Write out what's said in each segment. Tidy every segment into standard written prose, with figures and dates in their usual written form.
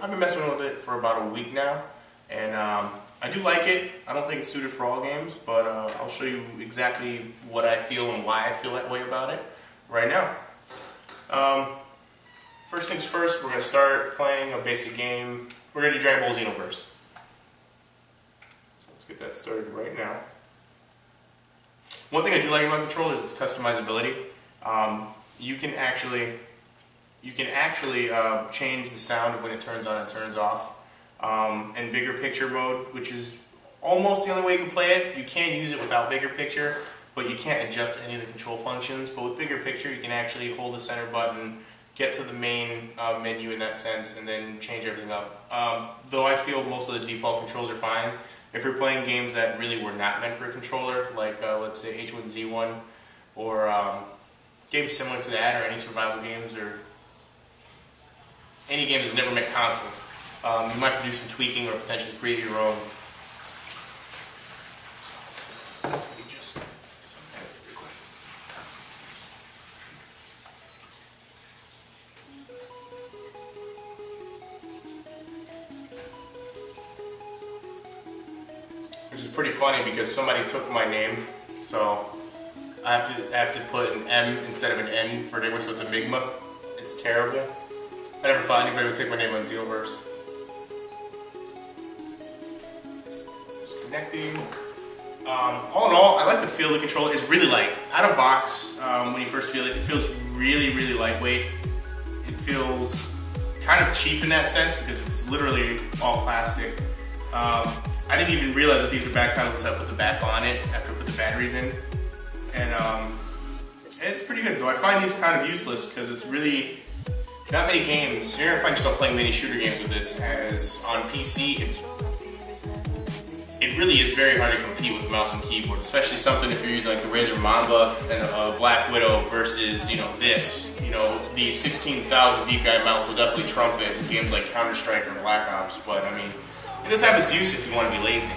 I've been messing with it for about a week now, and I do like it. I don't think it's suited for all games, but I'll show you exactly what I feel and why I feel that way about it right now. First things first, we're going to start playing a basic game. We're going to do Dragon Ball Xenoverse. So let's get that started right now. One thing I do like about the controller is its customizability. You can actually change the sound when it turns on and turns off. And bigger picture mode, which is almost the only way you can play it. You can use it without bigger picture, but you can't adjust any of the control functions. But with bigger picture, you can actually hold the center button, get to the main menu in that sense, and then change everything up. Though I feel most of the default controls are fine. If you're playing games that really were not meant for a controller, like let's say H1Z1, or games similar to that, or any survival games, or any game that's never meant console, you might have to do some tweaking or potentially create your own. Which is pretty funny because somebody took my name, so I have to put an M instead of an N for Enigma, so it's Enigma. It's terrible. I never thought anybody would take my name on Xenoverse. Just connecting. All in all, I like the feel of the controller. It's really light. Out of box, when you first feel it, it feels really, really lightweight. It feels kind of cheap in that sense because it's literally all plastic. I didn't even realize that these were back panels until I put the back on it after I put the batteries in. And it's pretty good, though. I find these kind of useless because it's really not many games. You're going to find yourself playing many shooter games with this, as on PC, it really is very hard to compete with mouse and keyboard, especially something if you're using like the Razer Mamba and a Black Widow versus, this. The 16,000 DPI mouse will definitely trump it in games like Counter-Strike or Black Ops, but I mean, it does have its use if you want to be lazy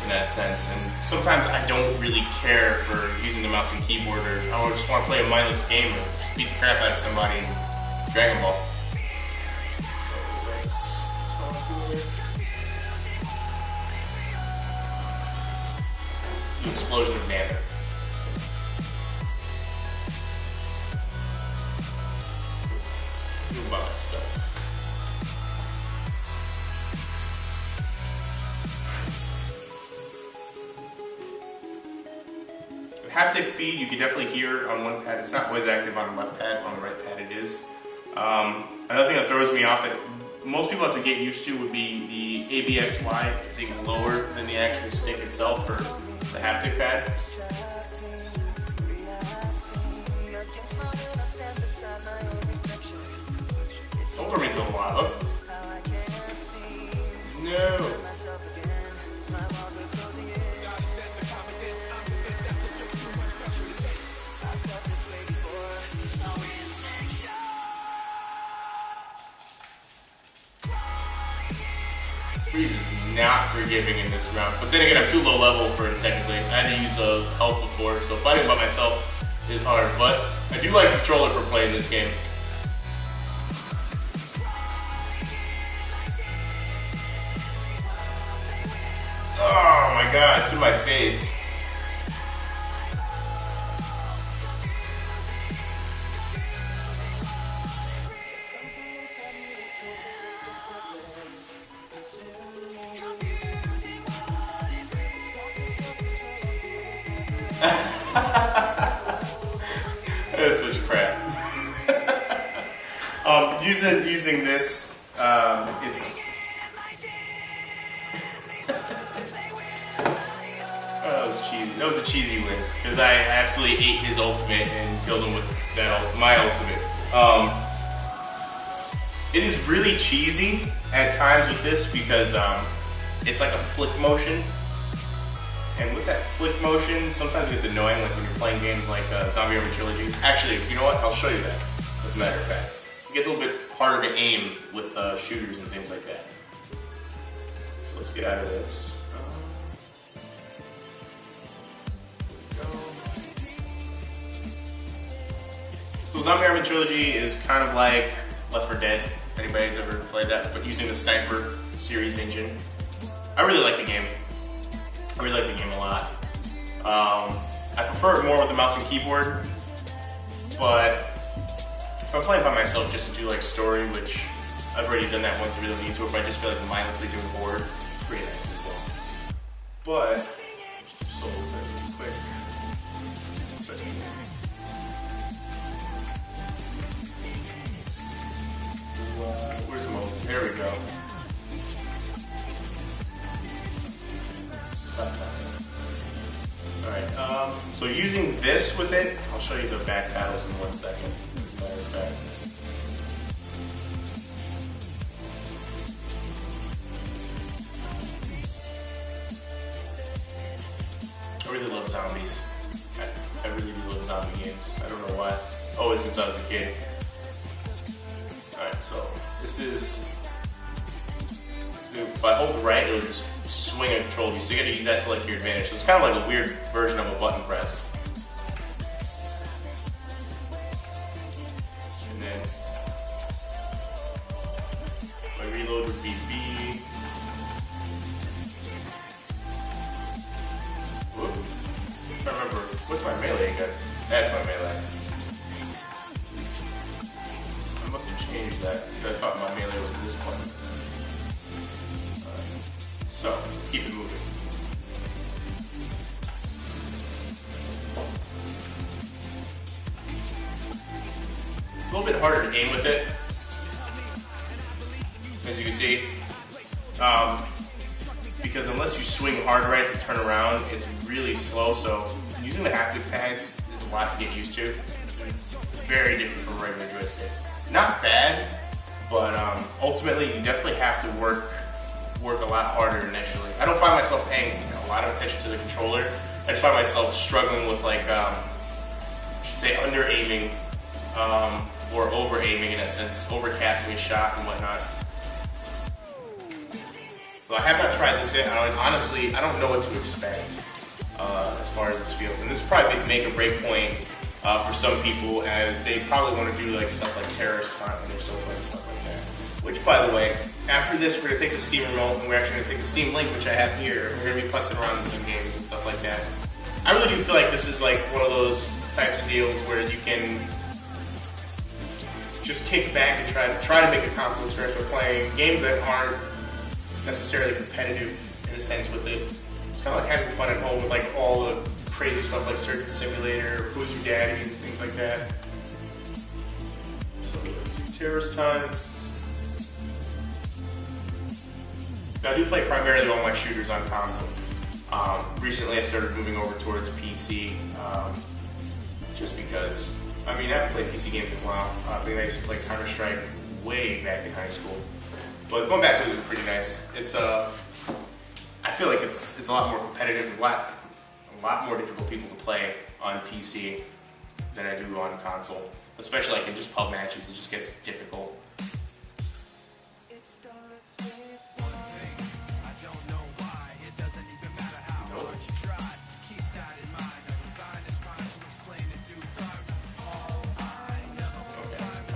in that sense, and sometimes I don't really care for using the mouse and keyboard, or I just want to play a mindless game or just beat the crap out of somebody in Dragon Ball. So let's talk to it. The explosion of matter. Do it by myself. Haptic feed you can definitely hear on one pad. It's not always active on the left pad. On the right pad it is. Another thing that throws me off that most people have to get used to would be the ABXY being lower than the actual stick itself for the haptic pad. Don't throw me to the lava. No. Freeze is not forgiving in this round, but then again, I'm too low level for it technically. I had to use help before, so fighting by myself is hard, but I do like a controller for playing this game. Oh my god, to my face. That is such crap. Using this, it's that was cheesy. That was a cheesy win because I absolutely ate his ultimate and killed him with that my ultimate. It is really cheesy at times with this because it's like a flick motion. And with that flick motion, sometimes it gets annoying, like when you're playing games like Zombie Army Trilogy. Actually, you know what? I'll show you that, as a matter of fact. It gets a little bit harder to aim with shooters and things like that. So let's get out of this. So Zombie Army Trilogy is kind of like Left 4 Dead. if anybody's ever played that, but using the Sniper series engine. I really like the game. I really like the game a lot. I prefer it more with the mouse and keyboard, but if I'm playing by myself just to do like story, which I've already done that once, I really need to, if I just feel like I'm mindlessly doing board, it's pretty nice as well. But, just solo really quick. Where's Moses? There we go. Alright, so using this with it, I'll show you the back paddles in 1 second, as a matter of fact. I really love zombies. I really do love zombie games. I don't know why. Always since I was a kid. Alright, so this is, if I hold right, it'll just swing a control view, so you gotta use that to like your advantage. So it's kind of like a weird version of a button press. And then my reload would be B. Whoop. I don't remember, what's my melee again? That's my melee. I must have changed that, because I thought my melee was this one. So, let's keep it moving. A little bit harder to aim with it, as you can see, because unless you swing hard right to turn around, it's really slow, so using the haptic pads is a lot to get used to. Very different from a regular joystick. Not bad, but ultimately you definitely have to work a lot harder initially. I don't find myself paying a lot of attention to the controller. I just find myself struggling with like, I should say under aiming, or over aiming in a sense, overcasting a shot and whatnot. So I have not tried this yet. Honestly, I don't know what to expect as far as this feels. And this is probably a make or break point for some people, as they probably want to do like stuff like terrorist hunt or so forth and stuff like that. Which, by the way, after this, we're going to take the Steam remote and we're actually going to take the Steam Link, which I have here. We're going to be putzing around in some games and stuff like that. I really do feel like this is like one of those types of deals where you can just kick back and try to make a console experience by playing games that aren't necessarily competitive in a sense with it. It's kind of like having fun at home with like all the crazy stuff like Surgeon Simulator, Who's Your Daddy, and things like that. So let's do Terrorist Hunt. Now, I do play primarily all my shooters on console. Recently I started moving over towards PC, just because, I mean, I haven't played PC games in a while. I think I used to play Counter-Strike way back in high school. But going back to it is pretty nice. It's, I feel like it's a lot more competitive, a lot more difficult people to play on PC than I do on console. Especially like in just pub matches, it just gets difficult.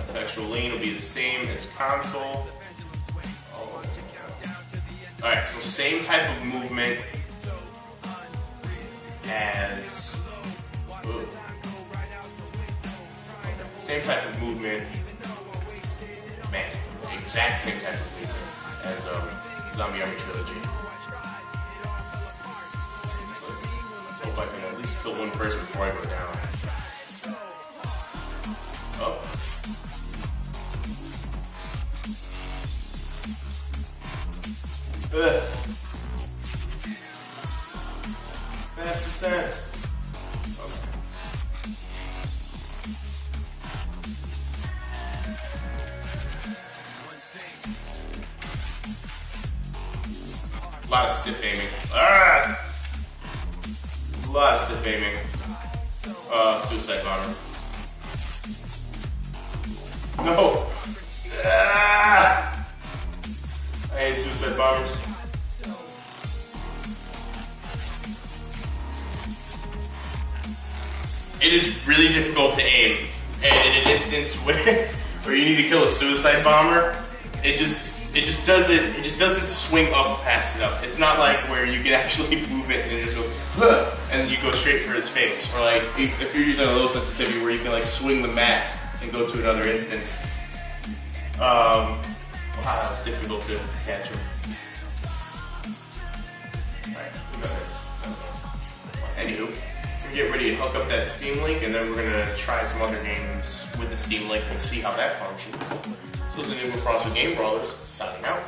Contextual lean will be the same as console. Alright, so same type of movement as... Ooh. Same type of movement. Man, exact same type of movement as Zombie Army Trilogy. So let's hope I can at least kill one person before I go down. Oh. Ugh. Fast descent. Okay. A lot of stiff aiming. Ah! A lot of stiff aiming. Suicide bomber. No! Ah! I hate suicide bombers. It is really difficult to aim, and in an instance where you need to kill a suicide bomber, it just doesn't swing up fast enough. It's not like where you can actually move it and it just goes, "Huh," and you go straight for his face. Or like if you're using a low sensitivity where you can like swing the mat and go to another instance. Wow, it's difficult to catch him. Alright, we got this. Anywho, we're get ready to hook up that Steam Link, and then we're gonna try some other games with the Steam Link and see how that functions. So this is a new Frost with Game Brawlers, signing out.